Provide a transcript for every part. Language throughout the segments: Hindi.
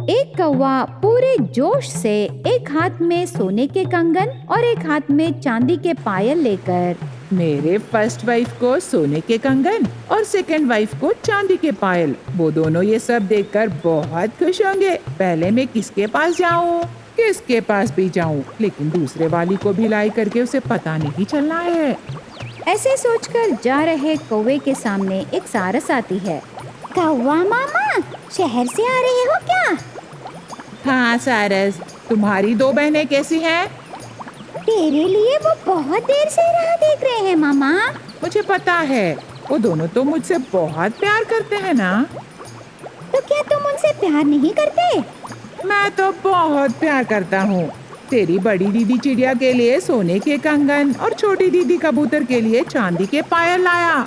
एक कौवा पूरे जोश से एक हाथ में सोने के कंगन और एक हाथ में चांदी के पायल लेकर मेरे फर्स्ट वाइफ को सोने के कंगन और सेकंड वाइफ को चांदी के पायल, वो दोनों ये सब देखकर बहुत खुश होंगे। पहले मैं किसके पास जाऊं, किसके पास भी जाऊं, लेकिन दूसरे वाली को भी लाई करके उसे पता नहीं चलना है। ऐसे सोचकर जा रहे कौवे के सामने एक सारस आती है। कौवा मामा, शहर से आ रहे हो क्या? हाँ सारस, तुम्हारी दो बहनें कैसी हैं? तेरे लिए वो बहुत देर से राह देख रहे हैं मामा। मुझे पता है, वो दोनों तो मुझसे बहुत प्यार करते हैं ना। तो क्या तुम उनसे प्यार नहीं करते? मैं तो बहुत प्यार करता हूँ। तेरी बड़ी दीदी चिड़िया के लिए सोने के कंगन और छोटी दीदी कबूतर के लिए चांदी के पायल लाया।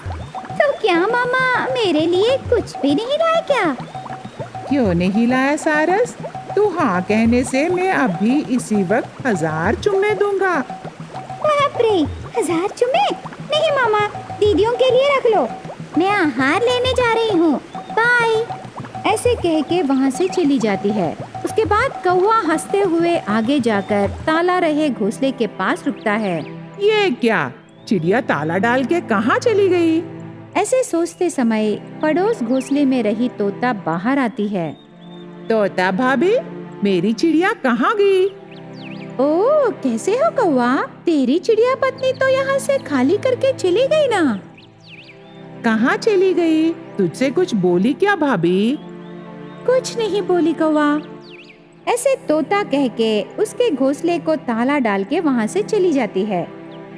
तो क्या मामा मेरे लिए कुछ भी नहीं लाए क्या? क्यों नहीं लाया सारस? तू हाँ कहने से मैं अभी इसी वक्त 1000 चुम्मे दूंगा। बाप रे, 1000 चुम्मे? नहीं मामा, दीदियों के लिए रख लो। मैं आहार लेने जा रही हूँ, बाय। ऐसे कह के वहाँ से चली जाती है। उसके बाद कौवा हंसते हुए आगे जाकर ताला रहे घोंसले के पास रुकता है। ये क्या, चिड़िया ताला डाल के कहाँ चली गई? ऐसे सोचते समय पड़ोस घोंसले में रही तोता बाहर आती है। तोता भाभी, मेरी चिड़िया कहाँ गई? ओह, कैसे हो कौवा? तेरी चिड़िया पत्नी तो यहाँ से खाली करके चली गई ना। कहाँ चली गई? तुझसे कुछ बोली क्या भाभी? कुछ नहीं बोली कौवा। ऐसे तोता कह के उसके घोंसले को ताला डाल के वहाँ से चली जाती है।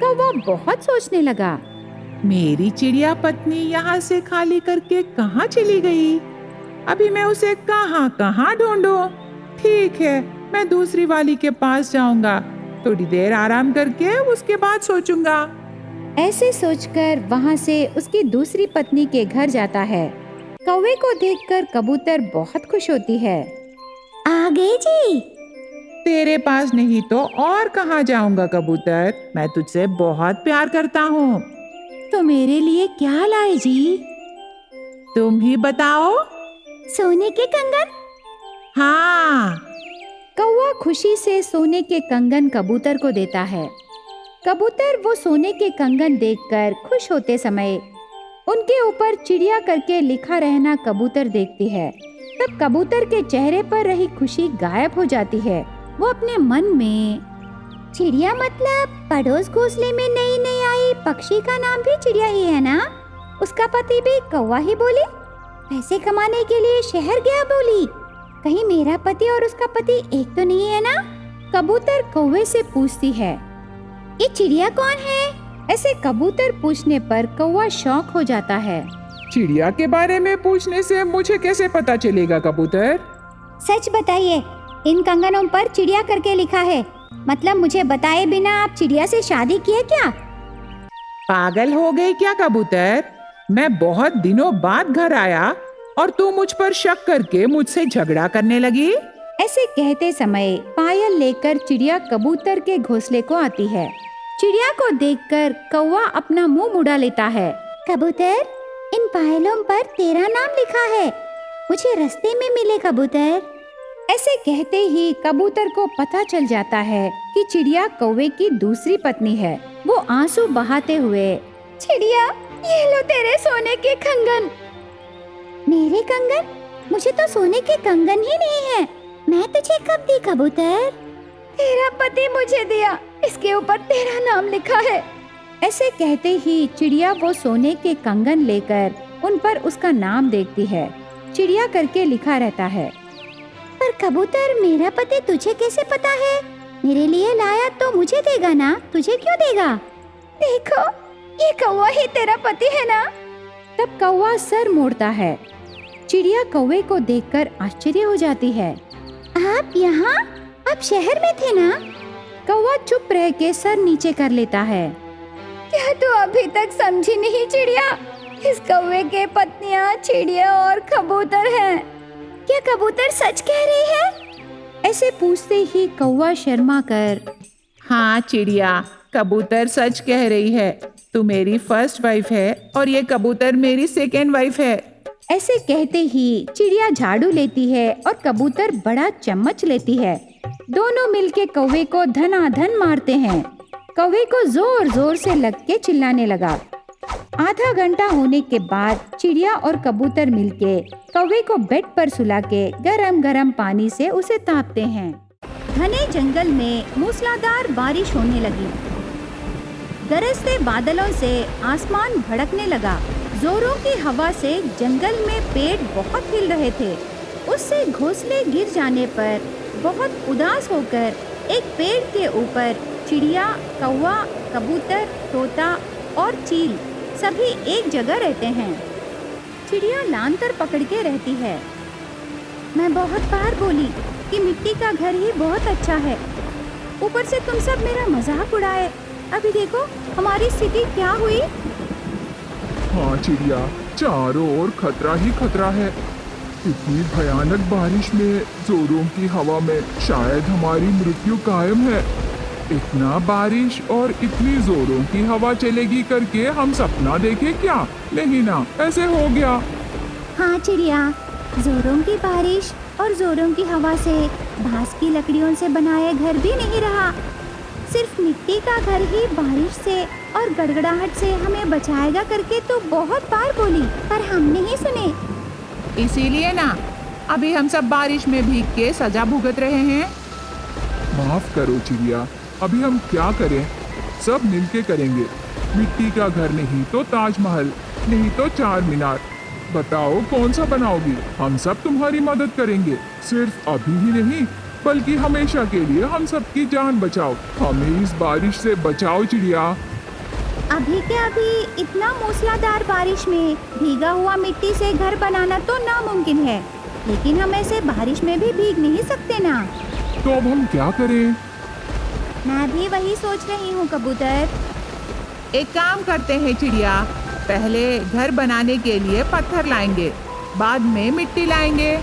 कौवा बहुत सोचने लगा, मेरी चिड़िया पत्नी यहाँ से खाली करके कहाँ चली गई? अभी मैं उसे कहाँ कहाँ ढूंढूं? ठीक है, मैं दूसरी वाली के पास जाऊंगा। थोड़ी देर आराम करके उसके बाद सोचूंगा। ऐसे सोचकर वहाँ से उसकी दूसरी पत्नी के घर जाता है। कौवे को देखकर कबूतर बहुत खुश होती है। आ गए जी। तेरे पास नहीं तो और कहाँ जाऊंगा कबूतर, मैं तुझसे बहुत प्यार करता हूँ। तो मेरे लिए क्या लाए जी? तुम ही बताओ। सोने के कंगन? हाँ। कौवा खुशी से सोने के कंगन कबूतर को देता है। कबूतर वो सोने के कंगन देखकर खुश होते समय उनके ऊपर चिड़िया करके लिखा रहना कबूतर देखती है। तब कबूतर के चेहरे पर रही खुशी गायब हो जाती है। वो अपने मन में, चिड़िया मतलब पड़ोस घोंसले में नई नई आई पक्षी का नाम भी चिड़िया ही है ना? उसका पति भी कौवा ही बोली? पैसे कमाने के लिए शहर गया बोली? कहीं मेरा पति और उसका पति एक तो नहीं है ना? कबूतर कौवे से पूछती है। ये चिड़िया कौन है? ऐसे कबूतर पूछने पर कौवा शॉक हो जाता है। चिड़िया के बारे में पूछने से मुझे कैसे पता चलेगा कबूतर? सच बताइए, इन कंगनों पर चिड़िया करके लिखा है। मतलब मुझे बताए बिना आप चिड़िया से शादी किए क्या? पागल हो गई क्या कबूतर? मैं बहुत दिनों बाद घर आया और तू मुझ पर शक करके मुझसे झगड़ा करने लगी। ऐसे कहते समय पायल लेकर चिड़िया कबूतर के घोंसले को आती है। चिड़िया को देखकर कौवा अपना मुंह मुड़ा लेता है। कबूतर, इन पायलों पर तेरा नाम लिखा है, मुझे रास्ते में मिले कबूतर। ऐसे कहते ही कबूतर को पता चल जाता है कि चिड़िया कौवे की दूसरी पत्नी है। वो आंसू बहाते हुए, चिड़िया, ये लो तेरे सोने के कंगन। मेरे कंगन? मुझे तो सोने के कंगन ही नहीं है। मैं तुझे कब दी कबूतर? तेरा पति मुझे दिया, इसके ऊपर तेरा नाम लिखा है। ऐसे कहते ही चिड़िया वो सोने के कंगन लेकर उन पर उसका नाम देखती है। चिड़िया करके लिखा रहता है। पर कबूतर, मेरा पति तुझे कैसे पता है? मेरे लिए लाया तो मुझे देगा ना, तुझे क्यों देगा? देखो, ये कौवा ही तेरा पति है ना? तब कौवा सर मोड़ता है। चिड़िया कौवे को देखकर आश्चर्य हो जाती है। आप यहाँ? आप शहर में थे ना? कौवा चुप रह के सर नीचे कर लेता है। क्या तू अभी तक समझी नहीं चिड़िया? इस कौवे के पत्नियां चिड़िया और कबूतर हैं। क्या कबूतर सच कह रही है? ऐसे पूछते ही कौवा शर्मा कर, हाँ चिड़िया, कबूतर सच कह रही है। तू मेरी फर्स्ट वाइफ है और ये कबूतर मेरी सेकेंड वाइफ है। ऐसे कहते ही चिड़िया झाड़ू लेती है और कबूतर बड़ा चम्मच लेती है। दोनों मिलके कौवे को धनाधन मारते हैं। कौवे को जोर जोर से लग के चिल्लाने लगा। आधा घंटा होने के बाद चिड़िया और कबूतर मिलके कौवे को बेड पर सुला के गरम गरम पानी से उसे तापते हैं। घने जंगल में मूसलाधार बारिश होने लगी। गरजते बादलों से आसमान भड़कने लगा। जोरों की हवा से जंगल में पेड़ बहुत हिल रहे थे। उससे घोंसले गिर जाने पर बहुत उदास होकर एक पेड़ के ऊपर चिड़िया, कौवा, कबूतर, तोता और चील सभी एक जगह रहते हैं। चिड़िया लांतर पकड़ के रहती है। मैं बहुत बार बोली कि मिट्टी का घर ही बहुत अच्छा है। ऊपर से तुम सब मेरा मजाक उड़ाए। अभी देखो हमारी स्थिति क्या हुई। हाँ चिड़िया, चारों ओर खतरा ही खतरा है। इतनी भयानक बारिश में, जोरों की हवा में शायद हमारी मृत्यु कायम है। इतना बारिश और इतनी जोरों की हवा चलेगी करके हम सपना देखे क्या? नहीं ना, ऐसे हो गया। हाँ चिड़िया, जोरों की बारिश और जोरों की हवा से बांस की लकड़ियों से बनाए घर भी नहीं रहा। सिर्फ मिट्टी का घर ही बारिश से और गड़गड़ाहट से हमें बचाएगा करके तो बहुत बार बोली, पर हम नहीं सुने। इसीलिए ना अभी हम सब बारिश में भीग के सजा भुगत रहे हैं। माफ करो चिड़िया, अभी हम क्या करें? सब मिलके करेंगे। मिट्टी का घर नहीं तो ताजमहल, नहीं तो चार मीनार। बताओ कौन सा बनाओगी? हम सब तुम्हारी मदद करेंगे। सिर्फ अभी ही नहीं बल्कि हमेशा के लिए हम सबकी जान बचाओ। हमें इस बारिश से बचाओ चिड़िया। अभी के अभी इतना मूसलाधार बारिश में भीगा हुआ मिट्टी से घर बनाना तो नामुमकिन है, लेकिन हम ऐसे बारिश में भी भीग नहीं सकते ना। तो अब हम क्या करें? मैं भी वही सोच रही हूँ कबूतर। एक काम करते हैं चिड़िया, पहले घर बनाने के लिए पत्थर लाएंगे, बाद में मिट्टी लाएंगे।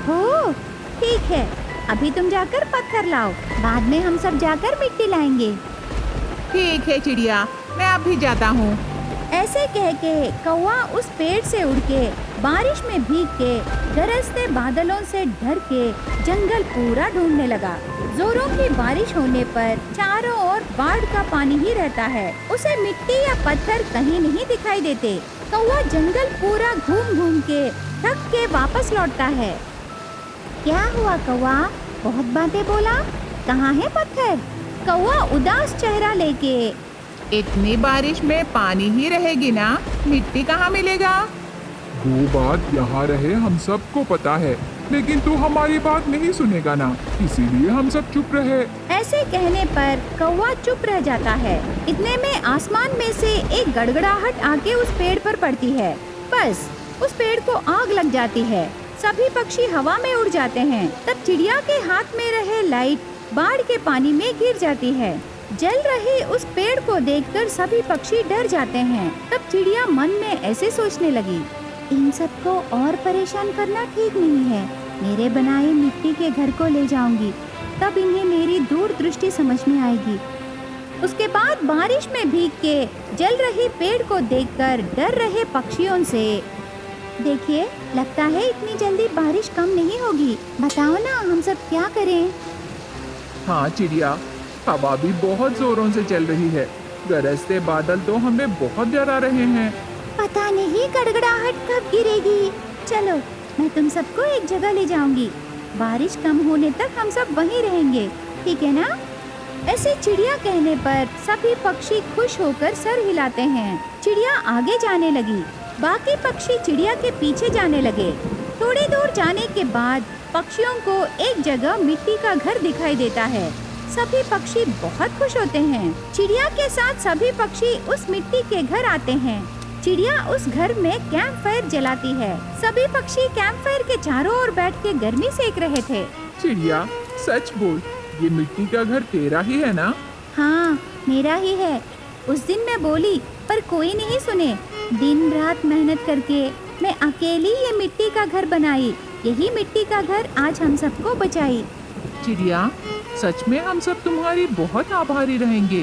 हो ठीक है, अभी तुम जाकर पत्थर लाओ, बाद में हम सब जाकर मिट्टी लाएंगे। ठीक है चिड़िया, मैं अभी जाता हूँ। ऐसे कह के कौवा उस पेड़ से उड़ के बारिश में भीग के गरजते बादलों से डर के जंगल पूरा ढूंढने लगा। जोरों की बारिश होने पर चारों ओर बाढ़ का पानी ही रहता है। उसे मिट्टी या पत्थर कहीं नहीं दिखाई देते। कौवा जंगल पूरा घूम घूम के थक के वापस लौटता है। क्या हुआ कौवा? बहुत बातें बोला, कहाँ है पत्थर? कौवा उदास चेहरा लेके, इतनी बारिश में पानी ही रहेगी ना, मिट्टी कहाँ मिलेगा? वो बात यहाँ रहे हम सबको पता है, लेकिन तू हमारी बात नहीं सुनेगा ना, इसीलिए हम सब चुप रहे। ऐसे कहने पर कौवा चुप रह जाता है। इतने में आसमान में से एक गड़गड़ाहट आके उस पेड़ पर पड़ती है। बस उस पेड़ को आग लग जाती है। सभी पक्षी हवा में उड़ जाते हैं। तब चिड़िया के हाथ में रहे लाइट बाढ़ के पानी में गिर जाती है। जल रहे उस पेड़ को देखकर सभी पक्षी डर जाते हैं। तब चिड़िया मन में ऐसे सोचने लगी, इन सबको और परेशान करना ठीक नहीं है। मेरे बनाए मिट्टी के घर को ले जाऊंगी, तब इन्हें मेरी दूरदृष्टि समझ में आएगी। उसके बाद बारिश में भीग के जल रहे पेड़ को देखकर डर रहे पक्षियों से, देखिए, लगता है इतनी जल्दी बारिश कम नहीं होगी। बताओ ना, हम सब क्या करें? हाँ चिड़िया, हवा भी बहुत जोरों से चल रही है। गरजते बादल तो हमें बहुत डरा रहे हैं। पता नहीं गड़गड़ाहट कब गिरेगी। चलो, मैं तुम सबको एक जगह ले जाऊंगी। बारिश कम होने तक हम सब वहीं रहेंगे, ठीक है ना? ऐसे चिड़िया कहने पर सभी पक्षी खुश होकर सर हिलाते हैं। चिड़िया आगे जाने लगी। बाकी पक्षी चिड़िया के पीछे जाने लगे। थोड़ी दूर जाने के बाद पक्षियों को एक जगह मिट्टी का घर दिखाई देता है। सभी पक्षी बहुत खुश होते हैं। चिड़िया के साथ सभी पक्षी उस मिट्टी के घर आते हैं। चिड़िया उस घर में कैंप फायर जलाती है। सभी पक्षी कैंप फायर के चारों ओर बैठ के गर्मी सेक रहे थे। चिड़िया, सच बोल, ये मिट्टी का घर तेरा ही है ना? हाँ, मेरा ही है। उस दिन मैं बोली, पर कोई नहीं सुने। दिन रात मेहनत करके मैं अकेली ये मिट्टी का घर बनाई। यही मिट्टी का घर आज हम सबको बचाई। चिड़िया, सच में हम सब तुम्हारी बहुत आभारी रहेंगे।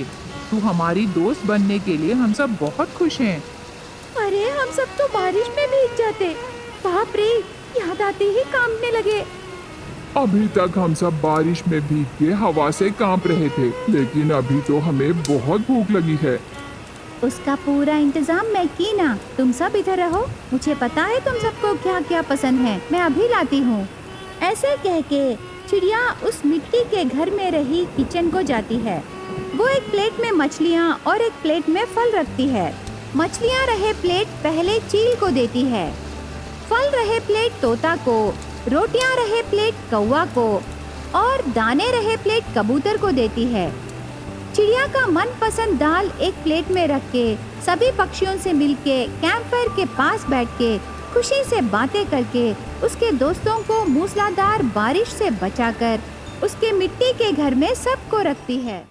तू हमारी दोस्त बनने के लिए हम सब बहुत खुश हैं। अरे हम सब तो बारिश में भीग जाते, बाप रे, याद आते ही कांपने लगे। अभी तक हम सब बारिश में भीग के हवा से कांप रहे थे, लेकिन अभी तो हमें बहुत भूख लगी है। उसका पूरा इंतजाम मैं की ना, तुम सब इधर रहो, मुझे पता है तुम सबको क्या क्या पसंद है, मैं अभी लाती हूँ। ऐसे कह के चिड़िया उस मिट्टी के घर में रही किचन को जाती है। वो एक प्लेट में मछलियाँ और एक प्लेट में फल रखती है। मछलियाँ रहे प्लेट पहले चील को देती है, फल रहे प्लेट तोता को, रोटियाँ रहे प्लेट कौवा को और दाने रहे प्लेट कबूतर को देती है। चिड़िया का मनपसंद दाल एक प्लेट में रख के सभी पक्षियों से मिलके कैंपफायर के पास बैठ के खुशी से बातें करके उसके दोस्तों को मूसलाधार बारिश से बचाकर उसके मिट्टी के घर में सबको रखती है।